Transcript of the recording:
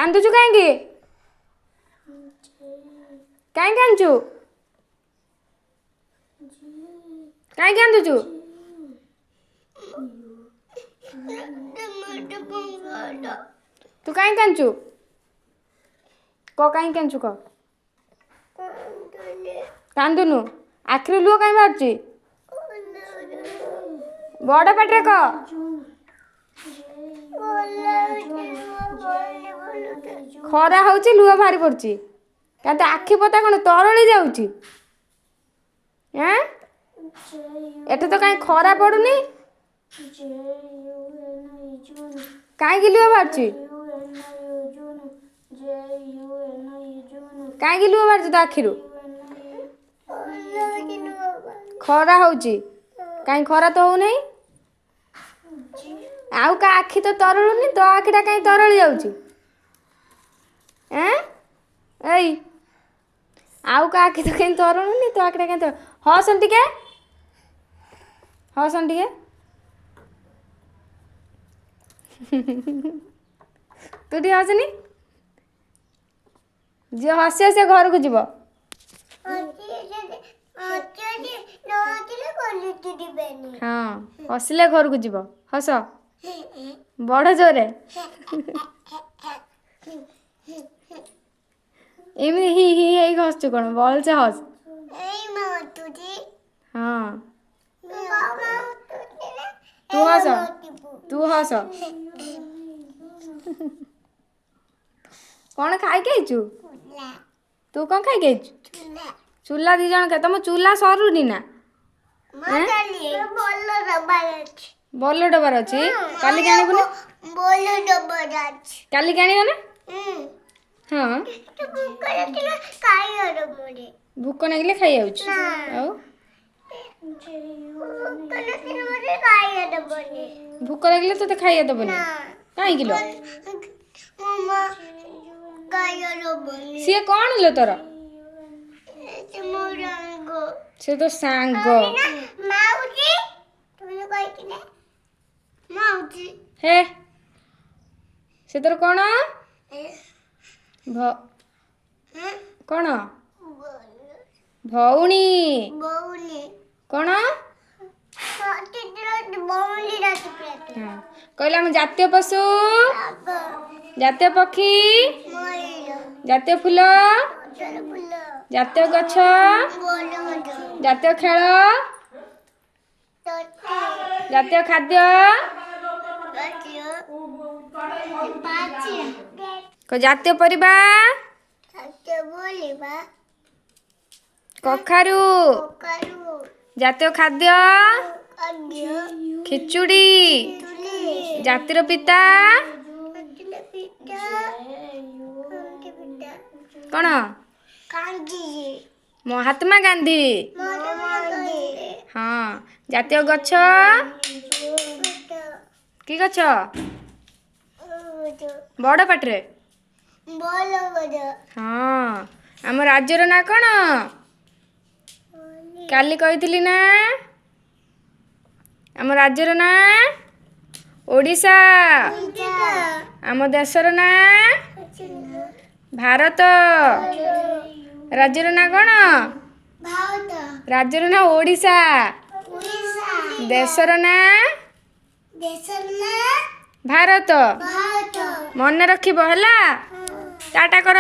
କାନ୍ଦୁଛୁ କାହିଁକି? କାହିଁକି କାନ୍ଦୁଛୁ? କାହିଁକି କାନ୍ଦୁଛୁ? ତୁ କାହିଁକି କାନ୍ଦୁଛୁ? କାହିଁକି କାନ୍ଦୁଛୁ କହ? କାନ୍ଦୁନୁ। ଆଖିରୁ ଲୁହ କାହିଁ ବାହାରୁଛି? ବଡ଼ ପାଟିରେ କହ। ଖରା ହଉଛି ଲୁହ ବାହାରି ପଡୁଛି। କାହିଁ ତ ଆଖି ପତା କ'ଣ ତରଳି ଯାଉଛି? ଏଠି ତ କାହିଁ ଖରା ପଡୁନି? କାହିଁକି ଲୁହ ବାହାରୁଛି? କାହିଁକି ଲୁହ ବାହାରୁଛି ତୋ ଆଖିରୁ? ଖରା ହଉଛି। କାହିଁ ଖରା ତ ହଉନାହିଁ? ଆଉ କା ଆଖି ତ ତରଳୁନି, ତୋ ଆଖିଟା କାହିଁ ତରଳି ଯାଉଛି? ଏଇ ଆଉ କା ଆଖି ତ କାହିଁ ତରଳୁନି, ତୋ ଆଖିଟା କାହିଁ ହସନି ଟିକେ, ହସନି ଟିକେ। ତୁ ଟିକେ ହସନି। ଯିଏ ହସିବ ସେ ଘରକୁ ଯିବ। ହଁ, ହସିଲେ ଘରକୁ ଯିବ। ହସ ବଡ଼ ଜୋରେ। ଏମିତି ହି ହି ହେଇକି ହସୁଛୁ କ'ଣ? ଭଲସେ ହସ। ହଁ, ତୁ ହସ, ତୁ ହସ। କ'ଣ ଖାଇକି ଆଇଛୁ? ତୁ କ'ଣ ଖାଇକି ଆଇଛୁ? ଚୁଲା 2 ଜଣ ତମ ଚୁଲା ସରୁନି ନା? ଭଲ ଡବାର ଅଛି। କାଲିକି ଆଣିବୁ ନା? କାଲିକି ଆଣିବ ନା? ହଁ, ଭୋକ ଲାଗିଲେ ଖାଇଯାଉଛି। ଆଉ ଭୋକ ଲାଗିଲେ ତୋତେ ଖାଇବା ଦେବନି? କାହିଁକି ଲୋ? ସିଏ କ'ଣ ଲୋ ତୋର? ସେ ତ ସାଙ୍ଗ। ହେ, ସେ ତୋର କ'ଣ? କ'ଣ? ଭଉଣୀ। କ'ଣ କହିଲା? ଆମ ଜାତୀୟ ପଶୁ, ଜାତୀୟ ପକ୍ଷୀ, ଜାତୀୟ ଫୁଲ, ଜାତୀୟ ଗଛ, ଜାତୀୟ ଖେଳ, ଜାତୀୟ ଖାଦ୍ୟ, ଜାତୀୟ ପରିବା, କଖାରୁ, ଜାତୀୟ ଖାଦ୍ୟ, ଖିଚୁଡ଼ି, ଜାତିର ପିତା କ'ଣ? ମହାତ୍ମା ଗାନ୍ଧୀ। ହଁ, ଜାତୀୟ ଗଛ କି ଗଛ? ବଡ଼ ପାଟିରେ। ହଁ, ଆମ ରାଜ୍ୟର ନାଁ କ'ଣ? କାଲି କହିଥିଲି ନା? ଆମ ରାଜ୍ୟର ନାଁ ଓଡ଼ିଶା। ଆମ ଦେଶର ନାଁ ଭାରତ। ରାଜ୍ୟର ନାଁ କ'ଣ? ରାଜ୍ୟର ନାଁ ଓଡ଼ିଶା। ଦେଶର ନାଁ ଭାରତ। ମନେ ରଖିବ ହେଲା। ଟାଟା କର।